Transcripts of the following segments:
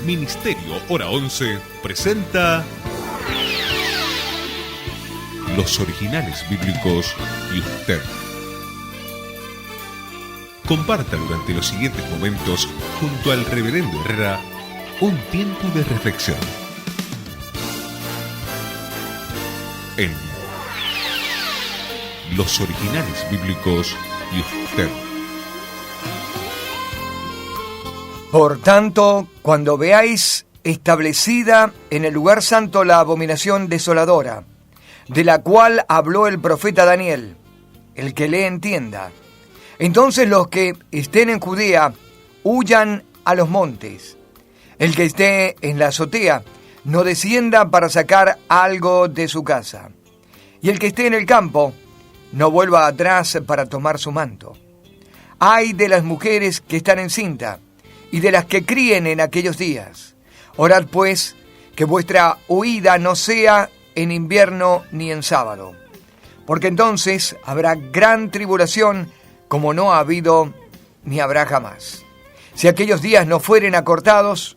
Ministerio Hora 11 presenta Los Originales Bíblicos y usted. Comparta durante los siguientes momentos junto al Reverendo Herrera un tiempo de reflexión en Los Originales Bíblicos y usted. Por tanto, cuando veáis establecida en el lugar santo la abominación desoladora, de la cual habló el profeta Daniel, el que le entienda, entonces los que estén en Judea huyan a los montes. El que esté en la azotea no descienda para sacar algo de su casa. Y el que esté en el campo no vuelva atrás para tomar su manto. Ay de las mujeres que están encinta y de las que críen en aquellos días. Orad pues que vuestra huida no sea en invierno ni en sábado, porque entonces habrá gran tribulación como no ha habido ni habrá jamás. Si aquellos días no fueren acortados,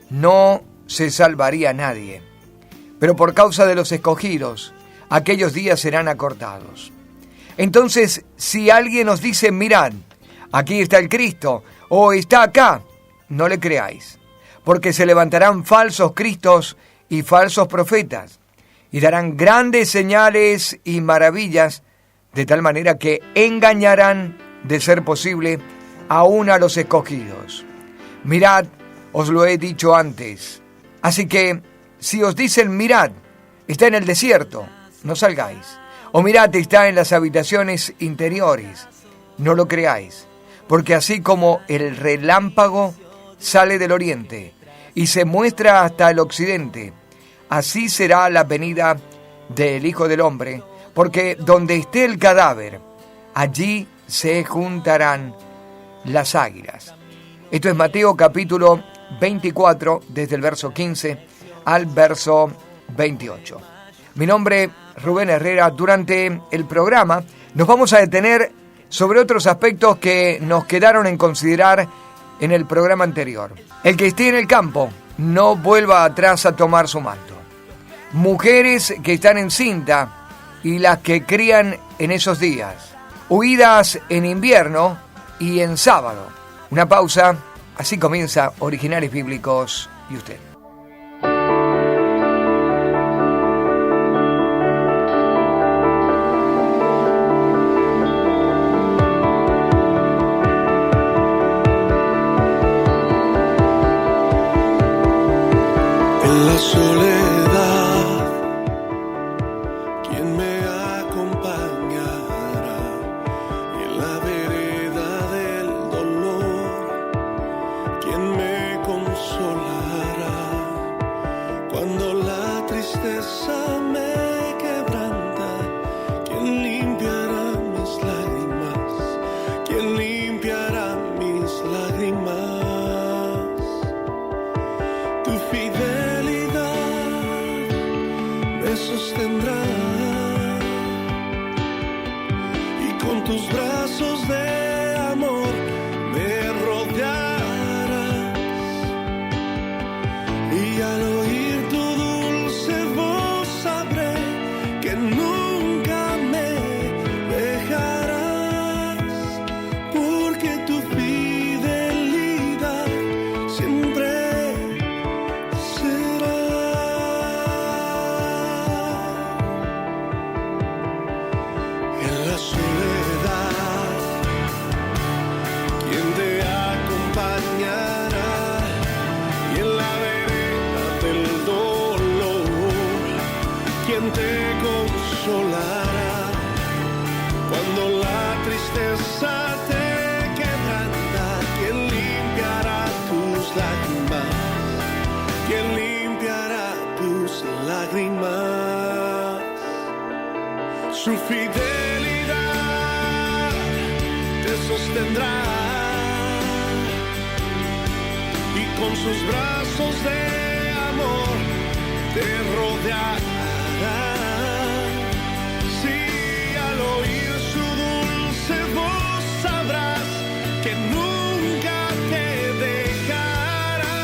no se salvaría nadie. Pero por causa de los escogidos, aquellos días serán acortados. Entonces, si alguien os dice, mirad, aquí está el Cristo, o está acá, no le creáis, porque se levantarán falsos cristos y falsos profetas, y darán grandes señales y maravillas, de tal manera que engañarán, de ser posible, aún a los escogidos. Mirad, os lo he dicho antes. Así que, si os dicen, mirad, está en el desierto, no salgáis. O mirad, está en las habitaciones interiores, no lo creáis. Porque así como el relámpago sale del oriente y se muestra hasta el occidente, así será la venida del Hijo del Hombre, porque donde esté el cadáver, allí se juntarán las águilas. Esto es Mateo capítulo 24, desde el verso 15 al verso 28. Mi nombre es Rubén Herrera. Durante el programa nos vamos a detener sobre otros aspectos que nos quedaron en considerar en el programa anterior. El que esté en el campo no vuelva atrás a tomar su manto. Mujeres que están encinta y las que crían en esos días. Huidas en invierno y en sábado. Una pausa, así comienza Originales Bíblicos y usted. La soledad, ¿quién me acompañará? En la vereda del dolor, ¿quién me consolará? Cuando la tristeza me quebranta, ¿quién limpiará mis lágrimas? ¿Quién limpiará mis lágrimas? Tu fidelidad me sostendrá y con tus brazos de amor me rodearás, y al oír tu dulce voz sabré que nunca me dejarás, porque tu fidelidad siempre te consolará. Cuando la tristeza te quebranta, ¿quién limpiará tus lágrimas? ¿Quién limpiará tus lágrimas? Su fidelidad te sostendrá y con sus brazos de amor te rodeará. Si al oír su dulce voz sabrás que nunca te dejará,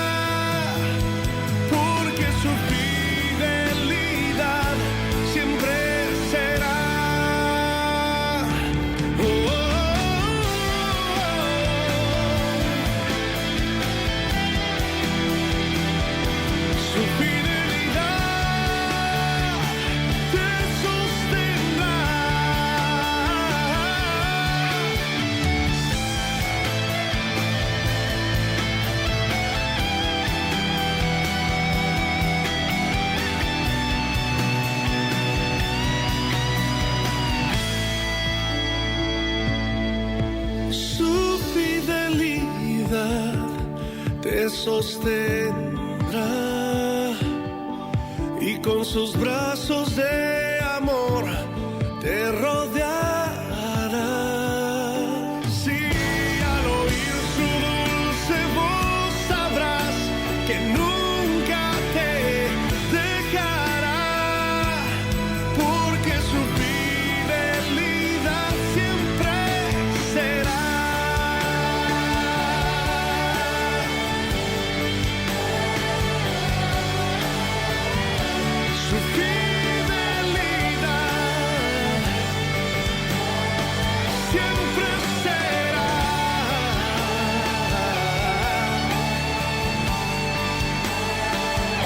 te sostendrá y con sus brazos de amor te rodeará. Sí, al oír su dulce voz sabrás que nunca te dejará, porque su fidelidad siempre será. Su fidelidad siempre será.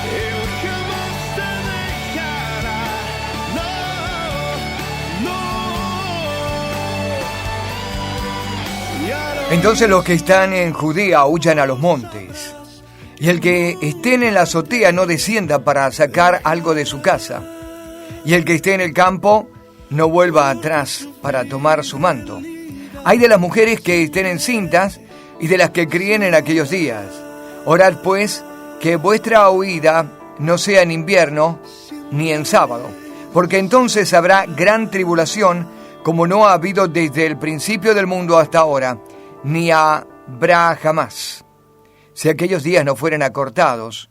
Él jamás te dejará. No, no. Y al Entonces los que están en Judea huyan a los montes, y el que esté en la azotea no descienda para sacar algo de su casa, y el que esté en el campo no vuelva atrás para tomar su manto. Hay de las mujeres que estén encintas y de las que críen en aquellos días. Orad pues que vuestra huida no sea en invierno ni en sábado, porque entonces habrá gran tribulación como no ha habido desde el principio del mundo hasta ahora, ni habrá jamás. Si aquellos días no fueran acortados,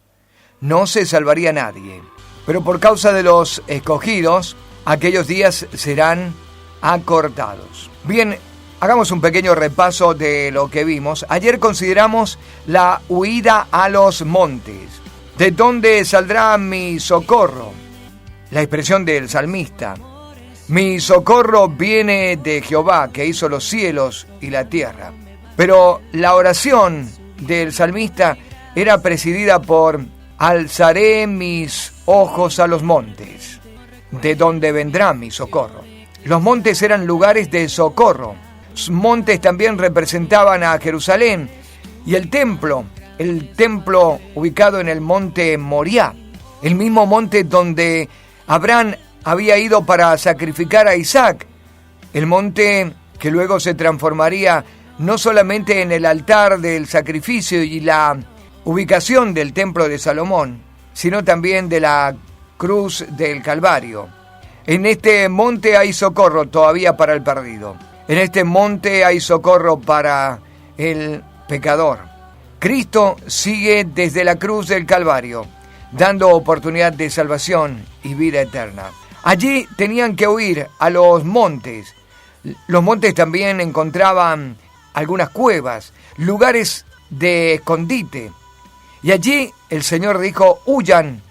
no se salvaría nadie. Pero por causa de los escogidos, aquellos días serán acortados. Bien, hagamos un pequeño repaso de lo que vimos. Ayer consideramos la huida a los montes. ¿De dónde saldrá mi socorro? La expresión del salmista. Mi socorro viene de Jehová, que hizo los cielos y la tierra. Pero la oración del salmista era presidida por: alzaré mis ojos a los montes, ¿de dónde vendrá mi socorro? Los montes eran lugares de socorro. Los montes también representaban a Jerusalén y el templo ubicado en el monte Moriah, el mismo monte donde Abraham había ido para sacrificar a Isaac, el monte que luego se transformaría no solamente en el altar del sacrificio y la ubicación del templo de Salomón, sino también de la cruz del Calvario. En este monte hay socorro todavía para el perdido. En este monte hay socorro para el pecador. Cristo sigue desde la cruz del Calvario, dando oportunidad de salvación y vida eterna. Allí tenían que huir a los montes. Los montes también encontraban algunas cuevas, lugares de escondite. Y allí el Señor dijo: huyan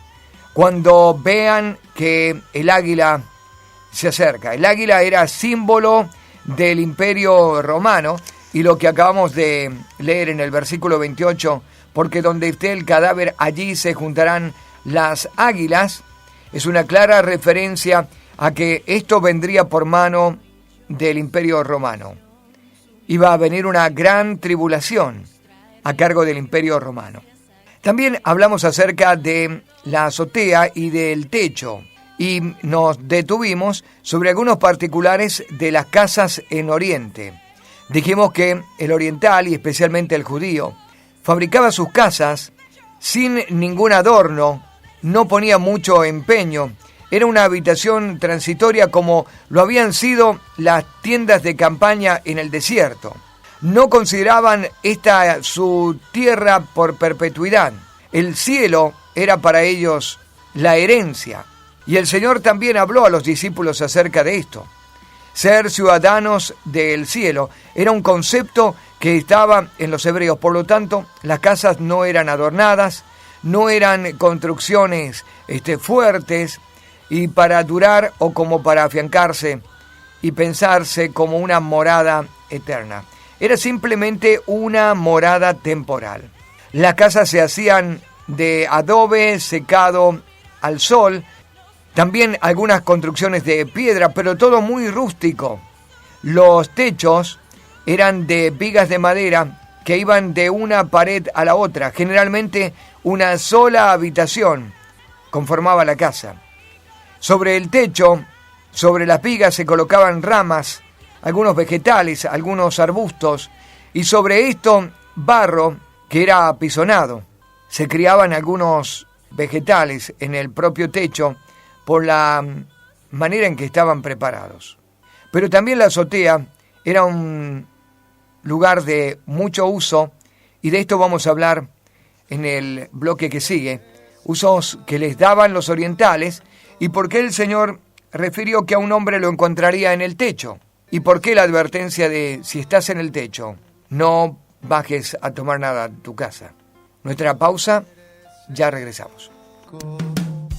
cuando vean que el águila se acerca. El águila era símbolo del Imperio Romano, y lo que acabamos de leer en el versículo 28, porque donde esté el cadáver, allí se juntarán las águilas, es una clara referencia a que esto vendría por mano del Imperio Romano. Iba a venir una gran tribulación a cargo del Imperio Romano. También hablamos acerca de la azotea y del techo, y nos detuvimos sobre algunos particulares de las casas en Oriente. Dijimos que el oriental, y especialmente el judío, fabricaba sus casas sin ningún adorno, no ponía mucho empeño. Era una habitación transitoria como lo habían sido las tiendas de campaña en el desierto. No consideraban esta su tierra por perpetuidad. El cielo era para ellos la herencia. Y el Señor también habló a los discípulos acerca de esto. Ser ciudadanos del cielo era un concepto que estaba en los hebreos. Por lo tanto, las casas no eran adornadas, no eran construcciones fuertes y para durar o como para afiancarse y pensarse como una morada eterna. Era simplemente una morada temporal. Las casas se hacían de adobe secado al sol, también algunas construcciones de piedra, pero todo muy rústico. Los techos eran de vigas de madera que iban de una pared a la otra. Generalmente una sola habitación conformaba la casa. Sobre el techo, sobre las vigas se colocaban ramas, algunos vegetales, algunos arbustos, y sobre esto barro que era apisonado. Se criaban algunos vegetales en el propio techo por la manera en que estaban preparados. Pero también la azotea era un lugar de mucho uso, y de esto vamos a hablar en el bloque que sigue, usos que les daban los orientales y por qué el Señor refirió que a un hombre lo encontraría en el techo, y por qué la advertencia de si estás en el techo, no bajes a tomar nada a tu casa. Nuestra pausa, ya regresamos.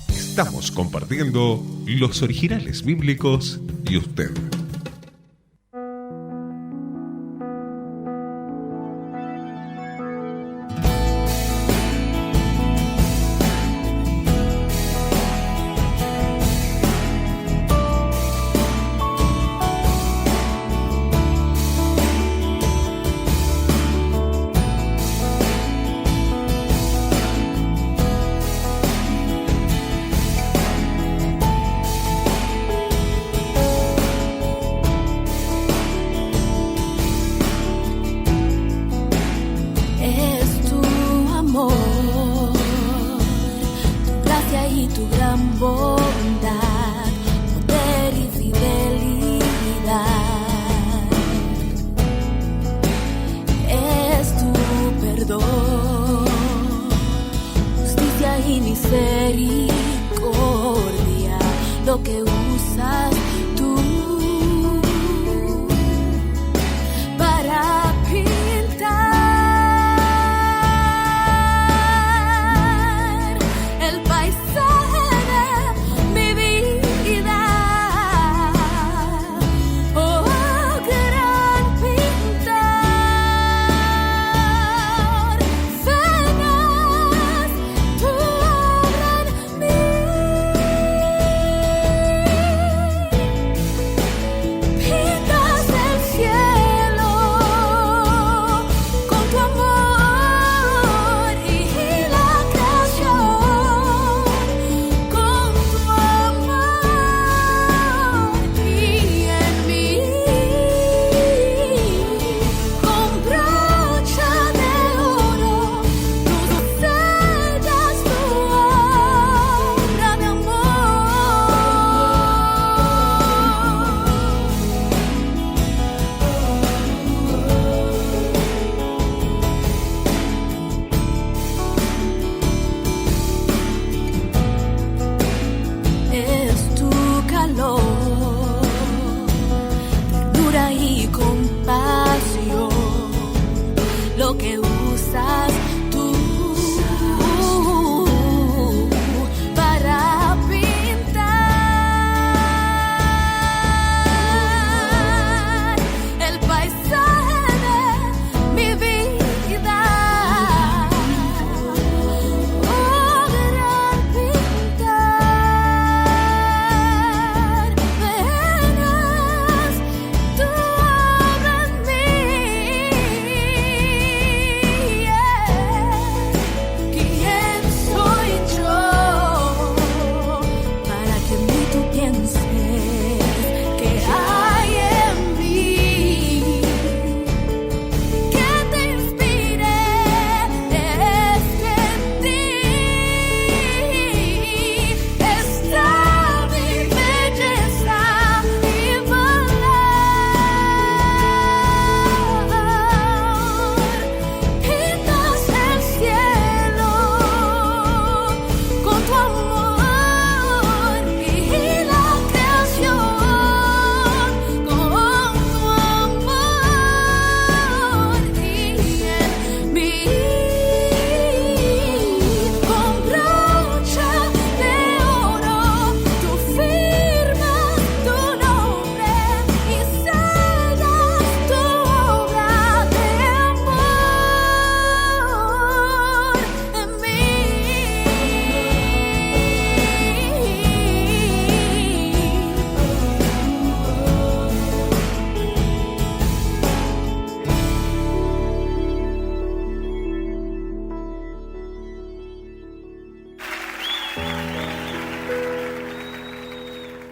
Estamos compartiendo los originales bíblicos y usted.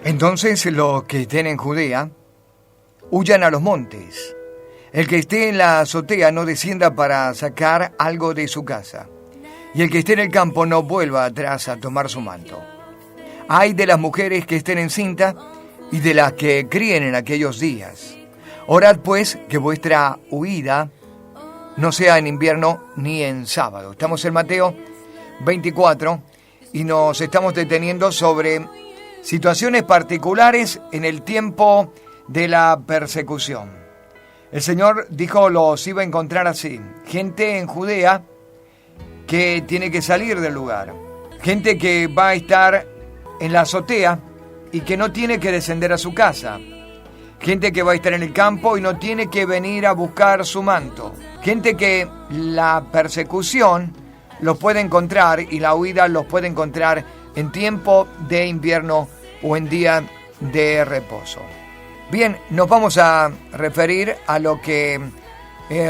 Entonces los que estén en Judea huyan a los montes. El que esté en la azotea no descienda para sacar algo de su casa, y el que esté en el campo no vuelva atrás a tomar su manto. Ay de las mujeres que estén encintas y de las que críen en aquellos días. Orad pues que vuestra huida no sea en invierno ni en sábado. Estamos en Mateo 24 y nos estamos deteniendo sobre situaciones particulares en el tiempo de la persecución. El Señor dijo los iba a encontrar así: gente en Judea que tiene que salir del lugar, gente que va a estar en la azotea y que no tiene que descender a su casa, gente que va a estar en el campo y no tiene que venir a buscar su manto, gente que la persecución los puede encontrar y la huida los puede encontrar en tiempo de invierno o en día de reposo. Bien, nos vamos a referir a lo que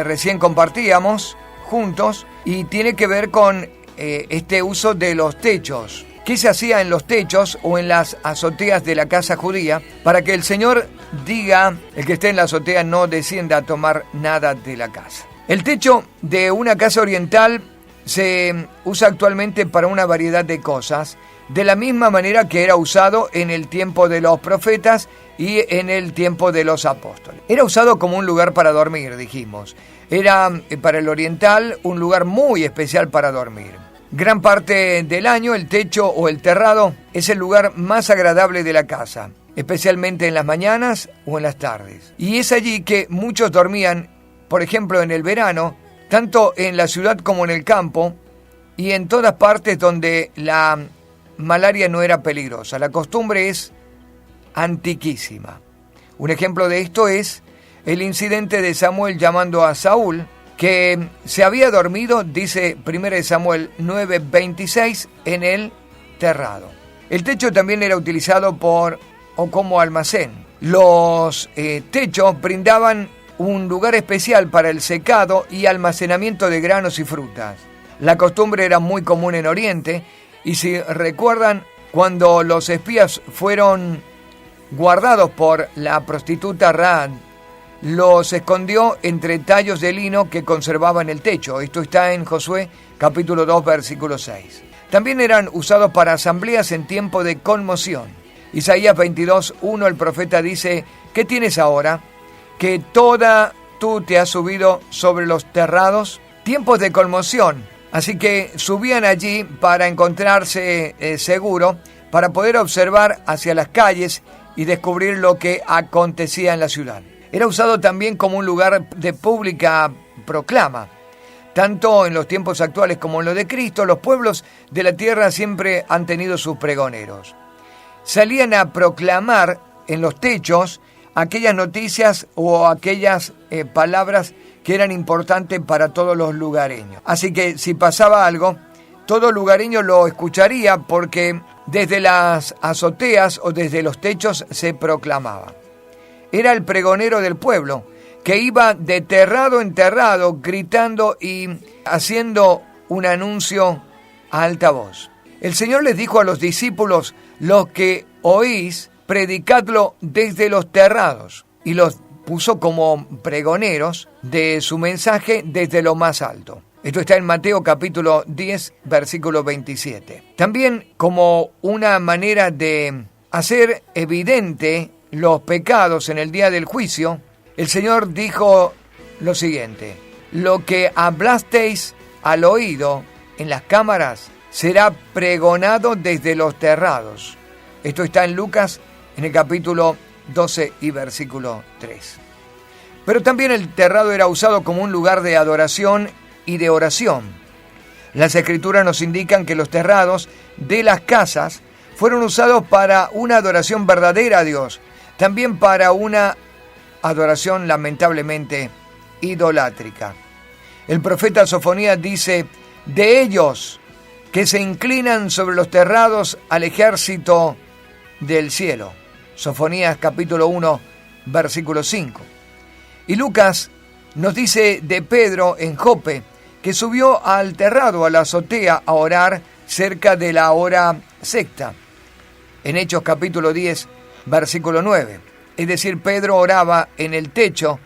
recién compartíamos juntos y tiene que ver con este uso de los techos. ¿Qué se hacía en los techos o en las azoteas de la casa judía para que el Señor diga, el que esté en la azotea no descienda a tomar nada de la casa? El techo de una casa oriental se usa actualmente para una variedad de cosas, de la misma manera que era usado en el tiempo de los profetas y en el tiempo de los apóstoles. Era usado como un lugar para dormir, dijimos. Era para el oriental un lugar muy especial para dormir. Gran parte del año el techo o el terrado es el lugar más agradable de la casa, especialmente en las mañanas o en las tardes. Y es allí que muchos dormían, por ejemplo en el verano, tanto en la ciudad como en el campo y en todas partes donde la malaria no era peligrosa. La costumbre es antiquísima. Un ejemplo de esto es el incidente de Samuel llamando a Saúl, que se había dormido, dice 1 Samuel 9:26, en el terrado. El techo también era utilizado como almacén. Los techos brindaban un lugar especial para el secado y almacenamiento de granos y frutas. La costumbre era muy común en Oriente, y si recuerdan, cuando los espías fueron guardados por la prostituta Raad, los escondió entre tallos de lino que conservaba en el techo. Esto está en Josué capítulo 2 versículo 6. También eran usados para asambleas en tiempo de conmoción. Isaías 22:1, el profeta dice: ¿qué tienes ahora? Que toda tú te has subido sobre los terrados. Tiempos de conmoción. Así que subían allí para encontrarse seguro, para poder observar hacia las calles y descubrir lo que acontecía en la ciudad. Era usado también como un lugar de pública proclama. Tanto en los tiempos actuales como en los de Cristo, los pueblos de la tierra siempre han tenido sus pregoneros. Salían a proclamar en los techos aquellas noticias o aquellas palabras que eran importantes para todos los lugareños. Así que si pasaba algo, todo lugareño lo escucharía porque desde las azoteas o desde los techos se proclamaba. Era el pregonero del pueblo, que iba de terrado en terrado, gritando y haciendo un anuncio a alta voz. El Señor les dijo a los discípulos: lo que oís, predicadlo desde los terrados. Y los puso como pregoneros de su mensaje desde lo más alto. Esto está en Mateo capítulo 10, versículo 27. También como una manera de hacer evidente los pecados en el día del juicio, el Señor dijo lo siguiente: lo que hablasteis al oído en las cámaras será pregonado desde los terrados. Esto está en Lucas en el capítulo 12 y versículo 3. Pero también el terrado era usado como un lugar de adoración y de oración. Las escrituras nos indican que los terrados de las casas fueron usados para una adoración verdadera a Dios, también para una adoración lamentablemente idolátrica. El profeta Sofonías dice: de ellos que se inclinan sobre los terrados al ejército del cielo. Sofonías capítulo 1 versículo 5. Y Lucas nos dice de Pedro en Jope, que subió al terrado, a la azotea, a orar cerca de la hora sexta. En Hechos capítulo 10 versículo 9. Es decir, Pedro oraba en el techo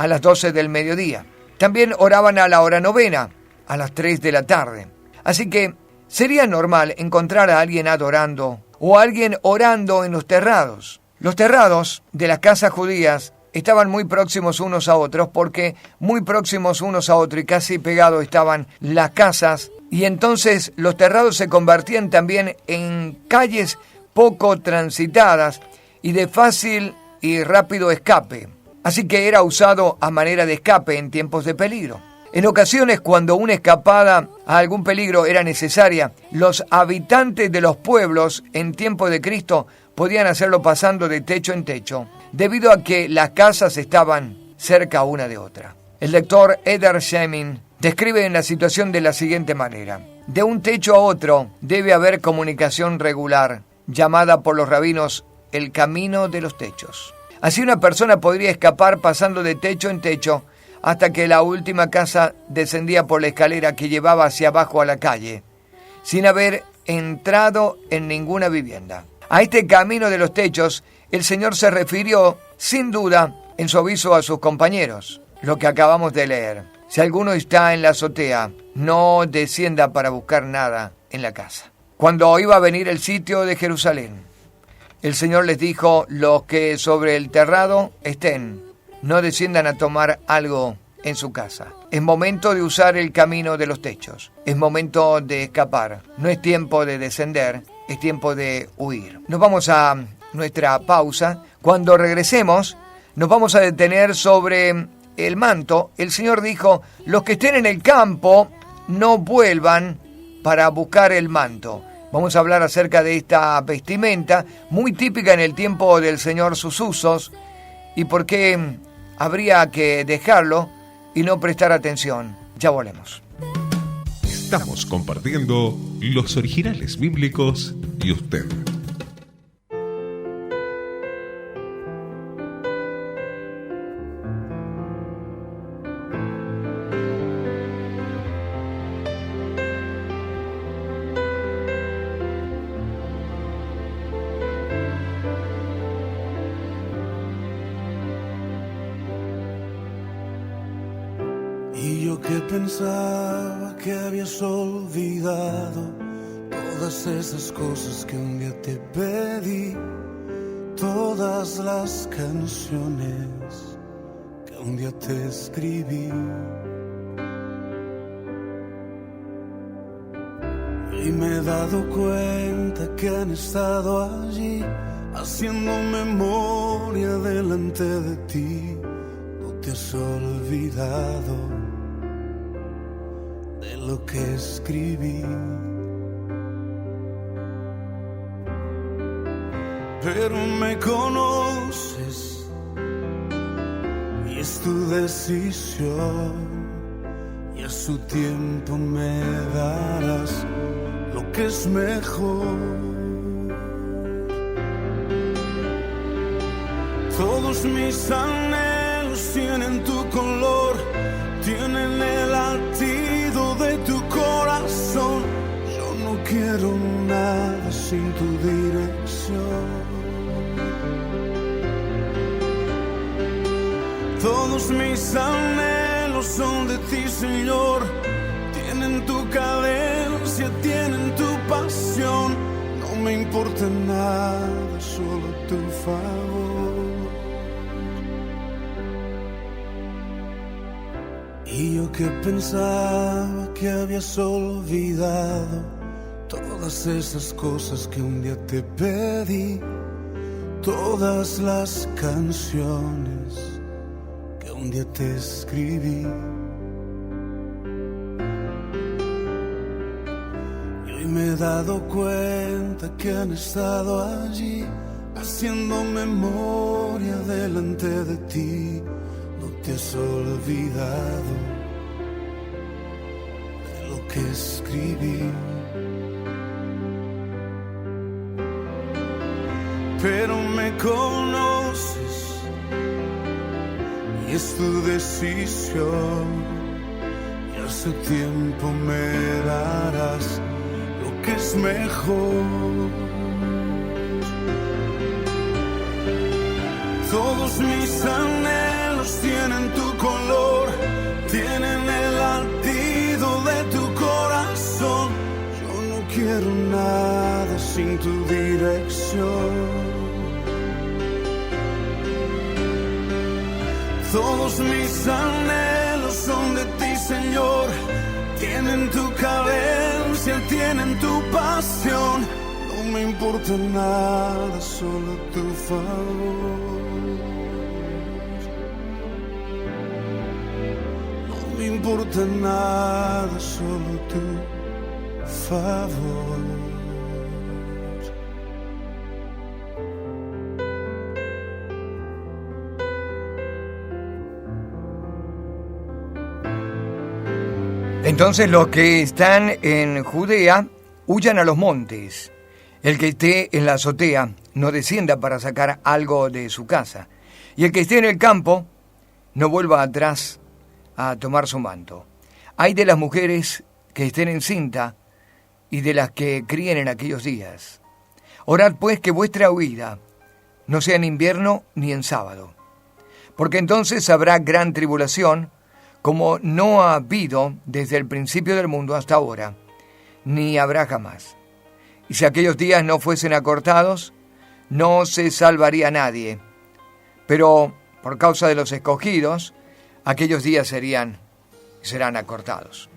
a las 12 del mediodía. También oraban a la hora novena, a las 3 de la tarde. Así que sería normal encontrar a alguien adorando o a alguien orando en los terrados. Los terrados de las casas judías estaban muy próximos unos a otros, porque muy próximos unos a otros y casi pegados estaban las casas, y entonces los terrados se convertían también en calles poco transitadas y de fácil y rápido escape. Así que era usado a manera de escape en tiempos de peligro. En ocasiones, cuando una escapada a algún peligro era necesaria, los habitantes de los pueblos en tiempo de Cristo podían hacerlo pasando de techo en techo, debido a que las casas estaban cerca una de otra. El lector Eder Shemin describe la situación de la siguiente manera: de un techo a otro debe haber comunicación regular, llamada por los rabinos el camino de los techos. Así una persona podría escapar pasando de techo en techo hasta que la última casa descendía por la escalera que llevaba hacia abajo a la calle, sin haber entrado en ninguna vivienda. A este camino de los techos, el Señor se refirió, sin duda, en su aviso a sus compañeros, lo que acabamos de leer. Si alguno está en la azotea, no descienda para buscar nada en la casa. Cuando iba a venir el sitio de Jerusalén, el Señor les dijo: los que sobre el terrado estén, no desciendan a tomar algo en su casa. Es momento de usar el camino de los techos. Es momento de escapar. No es tiempo de descender, es tiempo de huir. Nos vamos a nuestra pausa. Cuando regresemos, nos vamos a detener sobre el manto. El Señor dijo: los que estén en el campo, no vuelvan para buscar el manto. Vamos a hablar acerca de esta vestimenta, muy típica en el tiempo del Señor, sus usos, y por qué habría que dejarlo y no prestar atención. Ya volvemos. Estamos compartiendo los originales bíblicos y usted. Y yo que pensaba que habías olvidado todas esas cosas que un día te pedí, todas las canciones que un día te escribí. Y me he dado cuenta que han estado allí, haciendo memoria delante de ti. No te has olvidado de lo que escribí. Pero me conoces y es tu decisión, y a su tiempo me darás lo que es mejor. Todos mis anhelos tienen tu color, tienen el latido de tu corazón. Yo no quiero nada sin tu dirección. Todos mis anhelos son de ti, Señor. Tienen tu cadencia, tienen tu pasión. No me importa nada, solo tu favor. Y yo que pensaba que habías olvidado todas esas cosas que un día te pedí, todas las canciones que un día te escribí. Y hoy me he dado cuenta que han estado allí, haciendo memoria delante de ti. No te has olvidado de lo que escribí. Pero me conoces y es tu decisión, y a su tiempo me darás lo que es mejor. Todos mis anhelos tienen tu quiero nada sin tu dirección. Todos mis anhelos son de ti, Señor. Tienen tu cadencia, tienen tu pasión. No me importa nada, solo tu favor. No me importa nada, solo tu favor. Entonces los que están en Judea huyan a los montes. El que esté en la azotea no descienda para sacar algo de su casa. Y el que esté en el campo no vuelva atrás a tomar su manto. Ay de las mujeres que estén encinta y de las que críen en aquellos días. Orad pues que vuestra huida no sea en invierno ni en sábado, porque entonces habrá gran tribulación, como no ha habido desde el principio del mundo hasta ahora, ni habrá jamás. Y si aquellos días no fuesen acortados, no se salvaría nadie. Pero por causa de los escogidos, aquellos días serán acortados.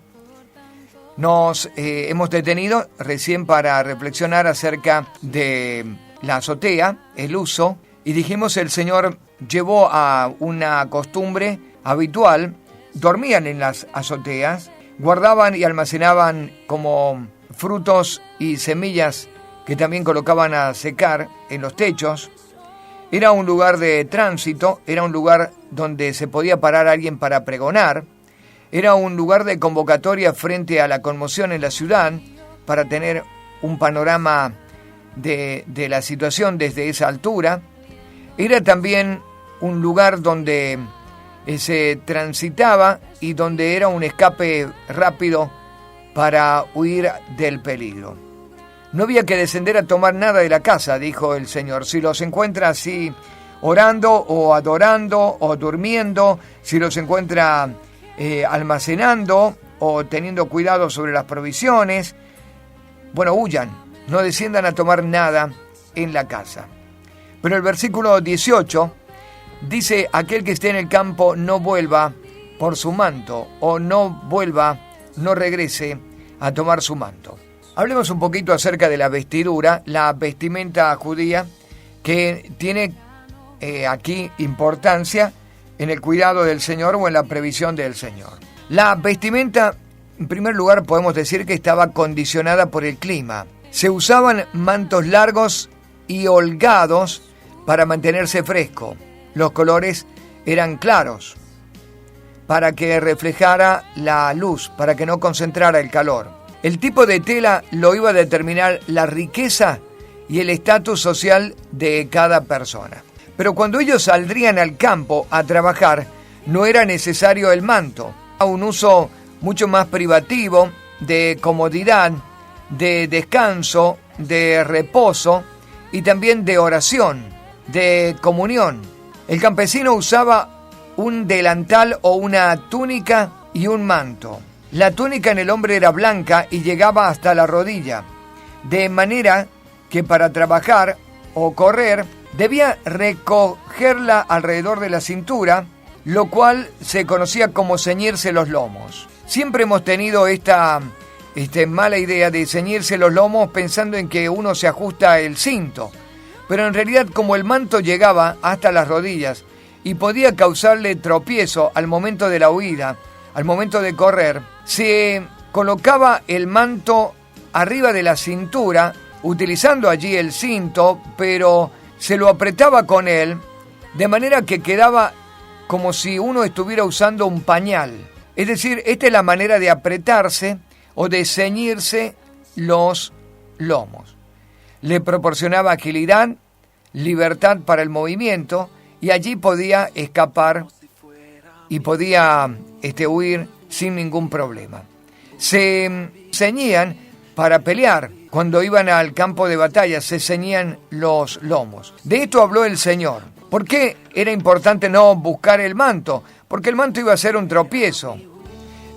Nos hemos detenido recién para reflexionar acerca de la azotea, el uso, y dijimos el Señor llevó a una costumbre habitual. Dormían en las azoteas, guardaban y almacenaban como frutos y semillas que también colocaban a secar en los techos. Era un lugar de tránsito, era un lugar donde se podía parar alguien para pregonar, era un lugar de convocatoria frente a la conmoción en la ciudad para tener un panorama de la situación desde esa altura. Era también un lugar donde se transitaba y donde era un escape rápido para huir del peligro. No había que descender a tomar nada de la casa, dijo el Señor. Si los encuentra así orando o adorando o durmiendo, si los encuentra almacenando o teniendo cuidado sobre las provisiones, bueno, huyan, no desciendan a tomar nada en la casa. Pero el versículo 18 dice, aquel que esté en el campo no vuelva por su manto, o no regrese a tomar su manto. Hablemos un poquito acerca de la vestidura, la vestimenta judía, que tiene aquí importancia en el cuidado del Señor o en la previsión del Señor. La vestimenta, en primer lugar, podemos decir que estaba condicionada por el clima. Se usaban mantos largos y holgados para mantenerse fresco. Los colores eran claros, para que reflejara la luz, para que no concentrara el calor. El tipo de tela lo iba a determinar la riqueza y el estatus social de cada persona. Pero cuando ellos saldrían al campo a trabajar, no era necesario el manto. A un uso mucho más privativo, de comodidad, de descanso, de reposo y también de oración, de comunión. El campesino usaba un delantal o una túnica y un manto. La túnica en el hombre era blanca y llegaba hasta la rodilla, de manera que para trabajar o correr debía recogerla alrededor de la cintura, lo cual se conocía como ceñirse los lomos. Siempre hemos tenido esta mala idea de ceñirse los lomos pensando en que uno se ajusta el cinto, pero en realidad como el manto llegaba hasta las rodillas y podía causarle tropiezo al momento de la huida, al momento de correr, se colocaba el manto arriba de la cintura, utilizando allí el cinto, pero se lo apretaba con él, de manera que quedaba como si uno estuviera usando un pañal. Es decir, esta es la manera de apretarse o de ceñirse los lomos. Le proporcionaba agilidad, libertad para el movimiento, y allí podía escapar y podía huir sin ningún problema. Se ceñían para pelear. Cuando iban al campo de batalla se ceñían los lomos. De esto habló el Señor. ¿Por qué era importante no buscar el manto? Porque el manto iba a ser un tropiezo.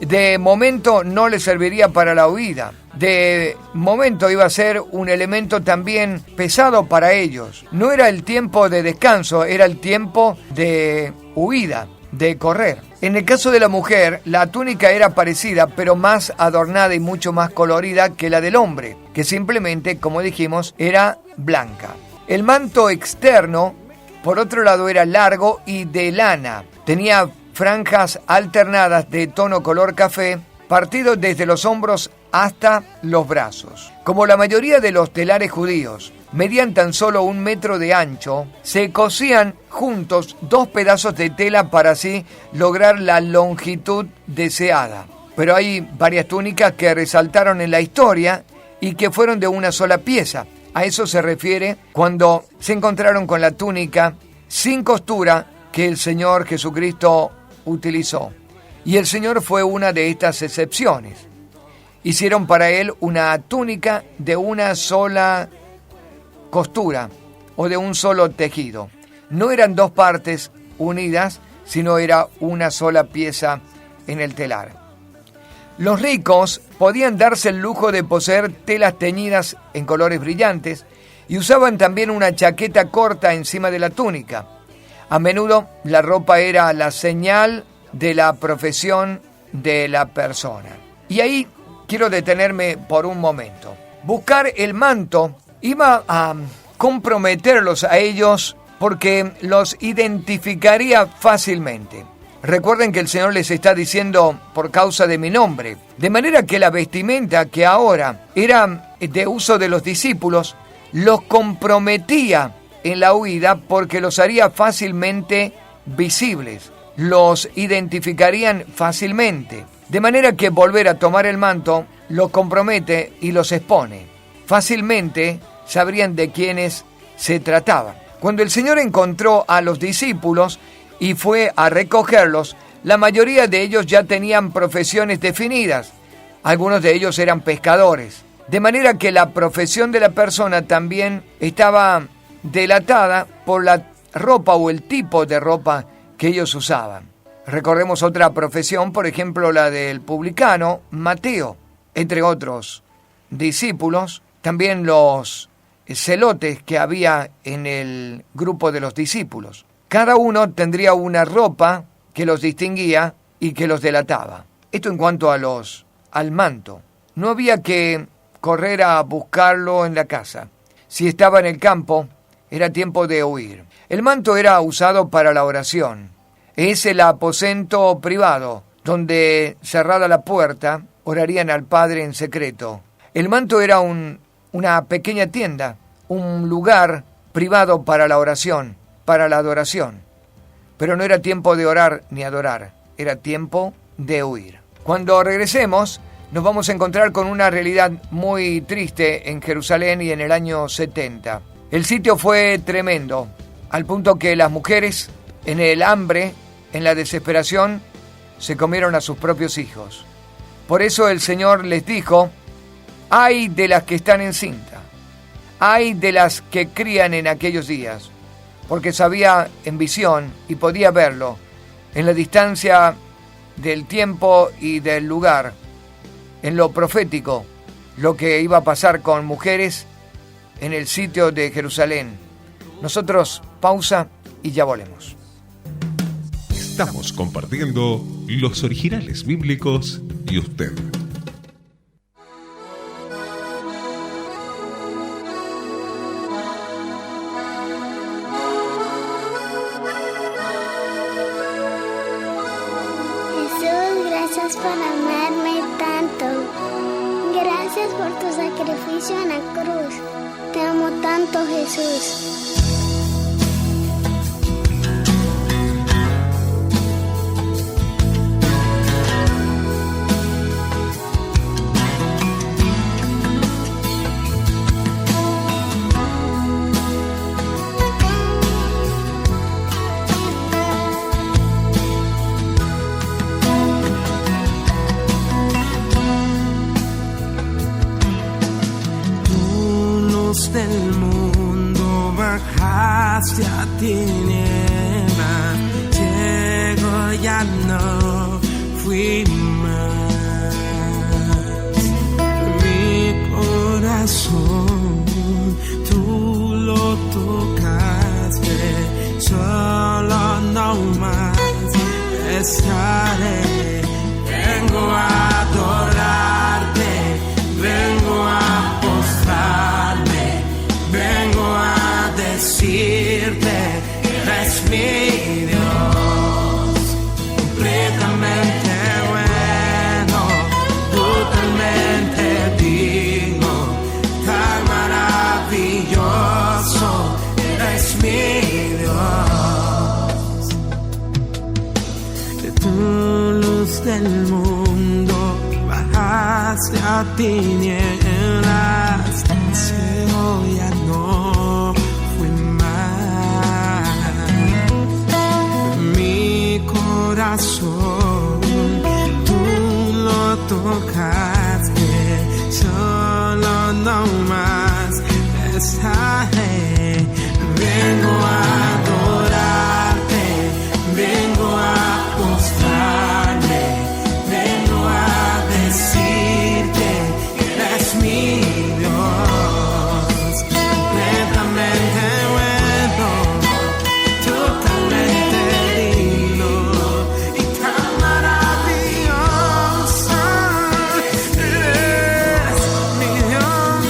de momento no le serviría para la huida. De momento iba a ser un elemento también pesado para ellos. No era el tiempo de descanso, era el tiempo de huida, de correr. En el caso de la mujer, la túnica era parecida, pero más adornada y mucho más colorida que la del hombre, que simplemente, como dijimos, era blanca. El manto externo, por otro lado, era largo y de lana. Tenía franjas alternadas de tono color café, partidos desde los hombros hasta los brazos. Como la mayoría de los telares judíos medían tan solo 1 metro de ancho, se cosían juntos 2 pedazos de tela para así lograr la longitud deseada. Pero hay varias túnicas que resaltaron en la historia y que fueron de una sola pieza. A eso se refiere cuando se encontraron con la túnica sin costura que el Señor Jesucristo utilizó. Y el Señor fue una de estas excepciones. Hicieron para él una túnica de una sola costura o de un solo tejido. No eran 2 partes unidas, sino era una sola pieza en el telar. Los ricos podían darse el lujo de poseer telas teñidas en colores brillantes y usaban también una chaqueta corta encima de la túnica. A menudo la ropa era la señal de la profesión de la persona. Y ahí quiero detenerme por un momento. Buscar el manto iba a comprometerlos a ellos porque los identificaría fácilmente. Recuerden que el Señor les está diciendo por causa de mi nombre. De manera que la vestimenta que ahora era de uso de los discípulos los comprometía en la huida porque los haría fácilmente visibles. Los identificarían fácilmente. De manera que volver a tomar el manto los compromete y los expone. Fácilmente sabrían de quiénes se trataba. Cuando el Señor encontró a los discípulos y fue a recogerlos, la mayoría de ellos ya tenían profesiones definidas. Algunos de ellos eran pescadores. De manera que la profesión de la persona también estaba delatada por la ropa o el tipo de ropa que ellos usaban. Recordemos otra profesión, por ejemplo, la del publicano Mateo, entre otros discípulos, también los celotes que había en el grupo de los discípulos. Cada uno tendría una ropa que los distinguía y que los delataba. Esto en cuanto al manto. No había que correr a buscarlo en la casa. Si estaba en el campo, era tiempo de huir. El manto era usado para la oración. Es el aposento privado, donde, cerrada la puerta, orarían al Padre en secreto. El manto era una pequeña tienda, un lugar privado para la oración, para la adoración. Pero no era tiempo de orar ni adorar, era tiempo de huir. Cuando regresemos, nos vamos a encontrar con una realidad muy triste en Jerusalén y en el año 70. El sitio fue tremendo, al punto que las mujeres, en el hambre, en la desesperación, se comieron a sus propios hijos. Por eso el Señor les dijo: ay de las que están encinta, ay de las que crían en aquellos días, porque sabía en visión y podía verlo, en la distancia del tiempo y del lugar, en lo profético, lo que iba a pasar con mujeres en el sitio de Jerusalén. Nosotros, pausa y ya volvemos. Estamos compartiendo los originales bíblicos y usted. Jesús, gracias por amarme tanto. Gracias por tu sacrificio en la cruz. Te amo tanto, Jesús. Del mundo bajaste a tinieblas, ciego ya no fui más. corazón, tú lo tocaste, solo no más estaré. Vengo a adorarte, vengo a postrarme, vengo a decirte que eres mi Dios, completamente bueno, totalmente digno, tan maravilloso, eres mi Dios. De tu luz del mundo bajaste a tinieblas, el cielo ya no fue más. Mi corazón tú lo tocaste, solo no más estaré. Vengo a adorarte, vengo a postrarme, vengo a decirte que eres mi Dios, completamente bueno, totalmente digno y tan maravilloso, eres mi Dios.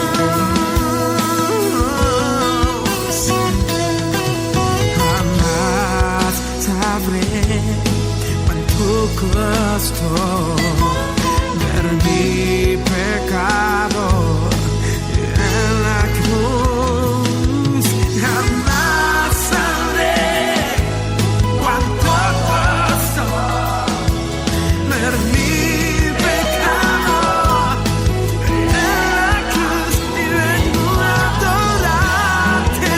Jamás sabré cuánto costó ver mi pecado en la cruz. Jamás sabré cuánto costó ver mi pecado en la cruz. Y vengo a adorarte,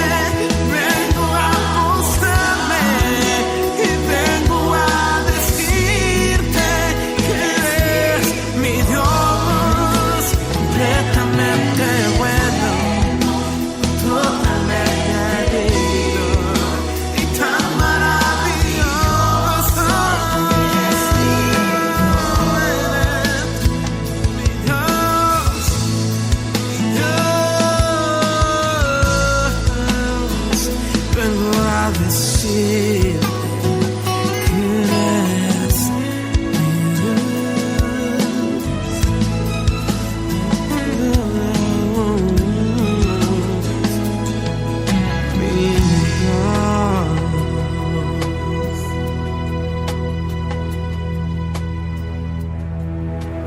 vengo a mostrarme y vengo a decirte que eres mi Dios, completamente bueno, totalmente digno y tan maravilloso. Eres mi Dios, mi Dios. Vengo a decirte que eres mi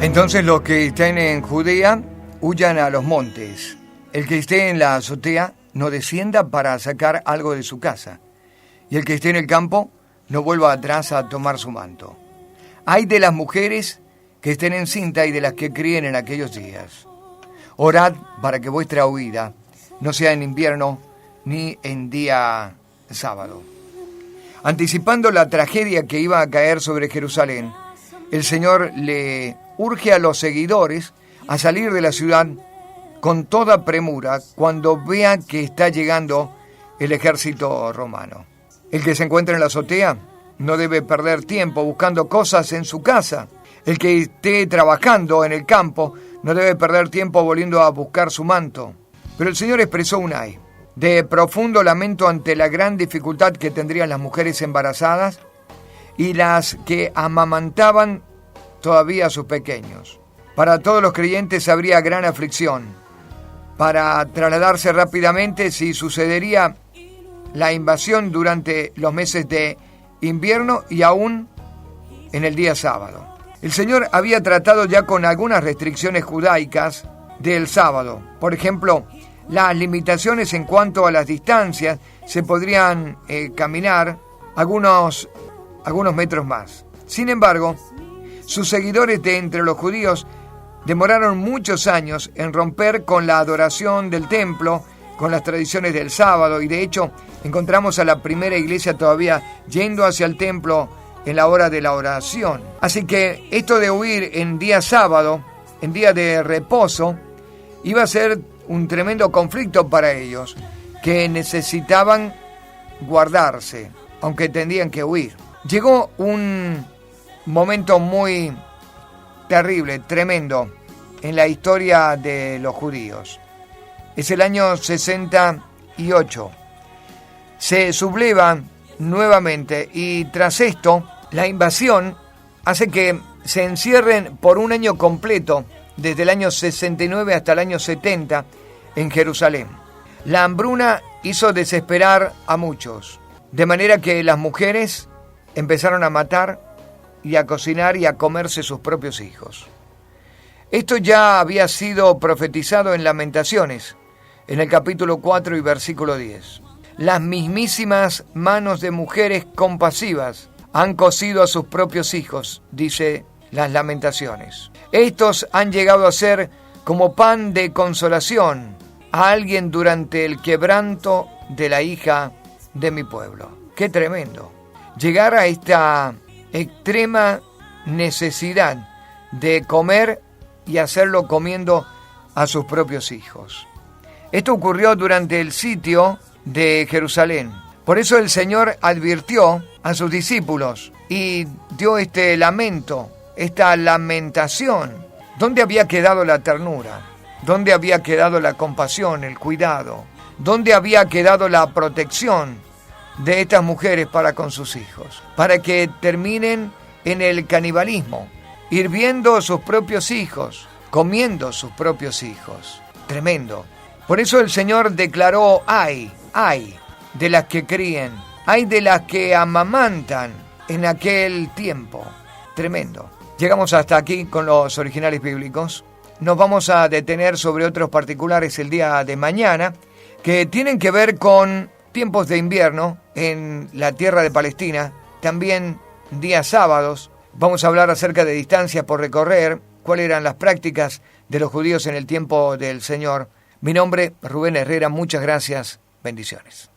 Entonces los que estén en Judea huyan a los montes. El que esté en la azotea no descienda para sacar algo de su casa. Y el que esté en el campo no vuelva atrás a tomar su manto. Ay de las mujeres que estén en cinta y de las que críen en aquellos días. Orad para que vuestra huida no sea en invierno ni en día sábado. Anticipando la tragedia que iba a caer sobre Jerusalén, el Señor le urge a los seguidores a salir de la ciudad con toda premura cuando vean que está llegando el ejército romano. El que se encuentra en la azotea no debe perder tiempo buscando cosas en su casa. El que esté trabajando en el campo no debe perder tiempo volviendo a buscar su manto. Pero el Señor expresó un ay de profundo lamento ante la gran dificultad que tendrían las mujeres embarazadas y las que amamantaban todavía a sus pequeños. Para todos los creyentes habría gran aflicción para trasladarse rápidamente si sucedería la invasión durante los meses de invierno y aún en el día sábado. El Señor había tratado ya con algunas restricciones judaicas del sábado. Por ejemplo, las limitaciones en cuanto a las distancias, se podrían caminar algunos metros más. Sin embargo, sus seguidores de entre los judíos demoraron muchos años en romper con la adoración del templo, con las tradiciones del sábado, y de hecho encontramos a la primera iglesia todavía yendo hacia el templo en la hora de la oración. Así que esto de huir en día sábado, en día de reposo, iba a ser un tremendo conflicto para ellos, que necesitaban guardarse, aunque tendrían que huir. Llegó un momento muy terrible, tremendo, en la historia de los judíos. Es el año 68. Se subleva nuevamente y tras esto, la invasión hace que se encierren por un año completo, desde el año 69 hasta el año 70, en Jerusalén. La hambruna hizo desesperar a muchos, de manera que las mujeres empezaron a matar y a cocinar y a comerse sus propios hijos. Esto ya había sido profetizado en Lamentaciones, en el capítulo 4 y versículo 10. Las mismísimas manos de mujeres compasivas han cocido a sus propios hijos, dice las Lamentaciones. Estos han llegado a ser como pan de consolación a alguien durante el quebranto de la hija de mi pueblo. ¡Qué tremendo! Llegar a esta extrema necesidad de comer y hacerlo comiendo a sus propios hijos. Esto ocurrió durante el sitio de Jerusalén. Por eso el Señor advirtió a sus discípulos y dio este lamento, esta lamentación. ¿Dónde había quedado la ternura? ¿Dónde había quedado la compasión, el cuidado? ¿Dónde había quedado la protección de estas mujeres para con sus hijos? Para que terminen en el canibalismo, hirviendo sus propios hijos, comiendo sus propios hijos. Tremendo. Por eso el Señor declaró: ay de las que críen, ay de las que amamantan en aquel tiempo. Tremendo. Llegamos hasta aquí con los originales bíblicos. Nos vamos a detener sobre otros particulares el día de mañana, que tienen que ver con tiempos de invierno en la tierra de Palestina, también días sábados. Vamos a hablar acerca de distancias por recorrer, cuáles eran las prácticas de los judíos en el tiempo del Señor. Mi nombre, Rubén Herrera, muchas gracias, bendiciones.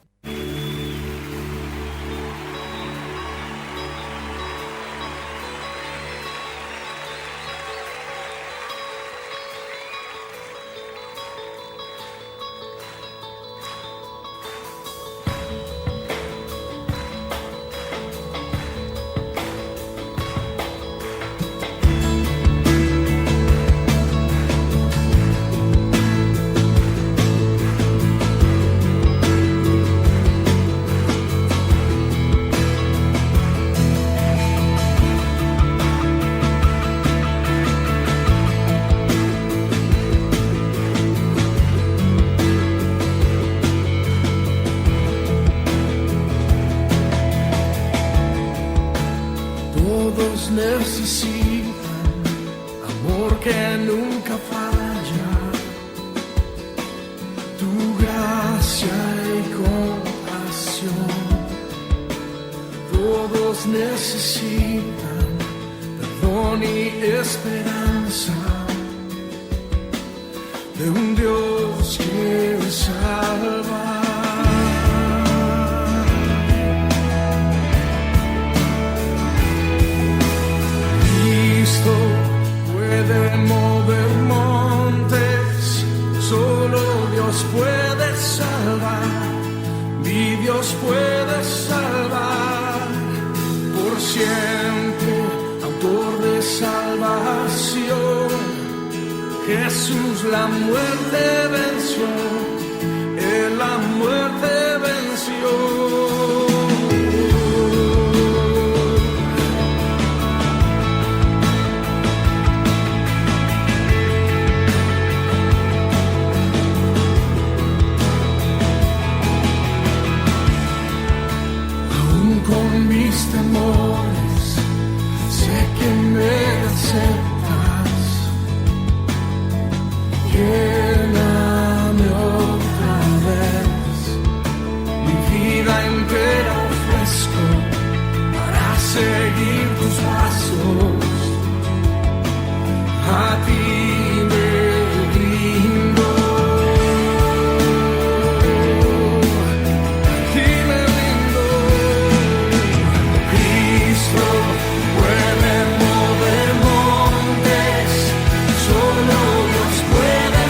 Necesitan amor que nunca falla, tu gracia y compasión. Todos necesitan perdón y esperanza de un Dios que salva. Puede mover montes, solo Dios puede salvar, mi Dios puede salvar, por siempre, autor de salvación. Jesús la muerte venció, Él la muerte venció. Con mis temores, sé que me aceptas. Lléname otra vez, mi vida entera ofrezco para seguir tus pasos. A ti me rindo. Puede mover montes, solo Dios puede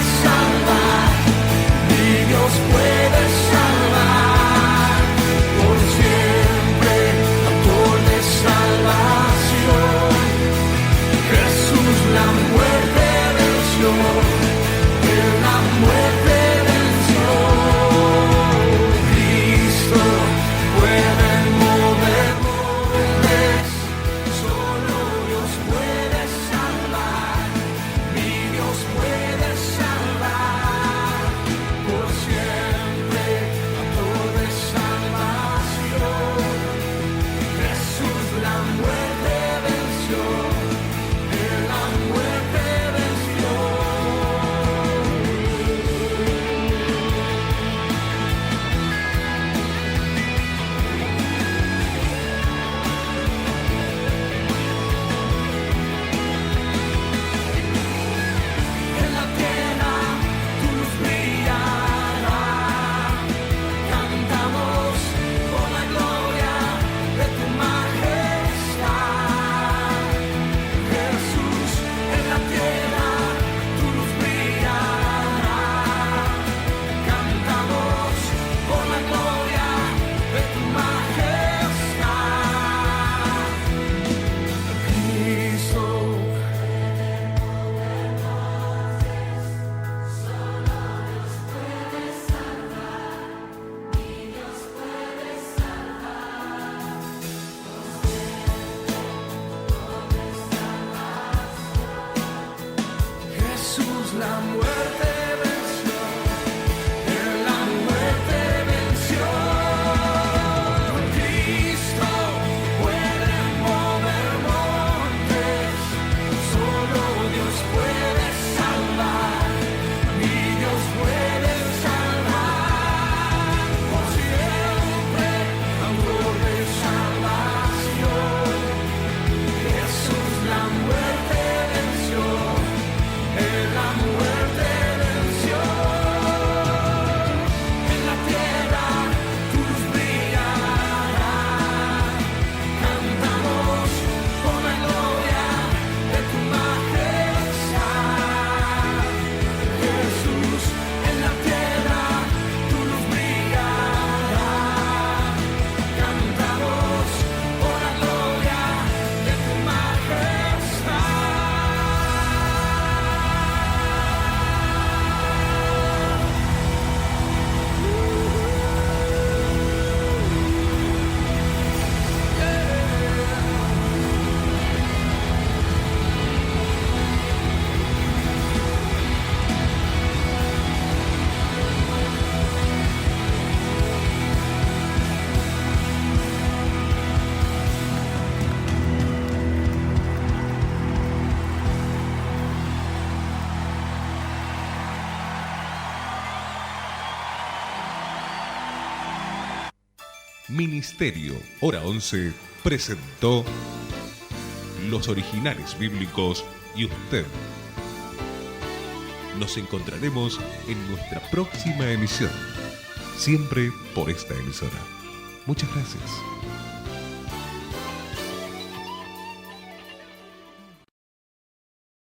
la muerte venció, Él la muerte venció. Cristo puede mover montes, solo Dios puede salvar, mi Dios puede salvar. Por siempre, autor de salvación, Jesús la muerte venció, Él la muerte venció. En la tierra tu luz brillará, cantamos por la gloria de tu majestad. Jesús, en la tierra tu luz brillará, cantamos por la gloria de tu majestad. Ministerio Hora 11 presentó Los Originales Bíblicos y usted. Nos encontraremos en nuestra próxima emisión, siempre por esta emisora. Muchas gracias.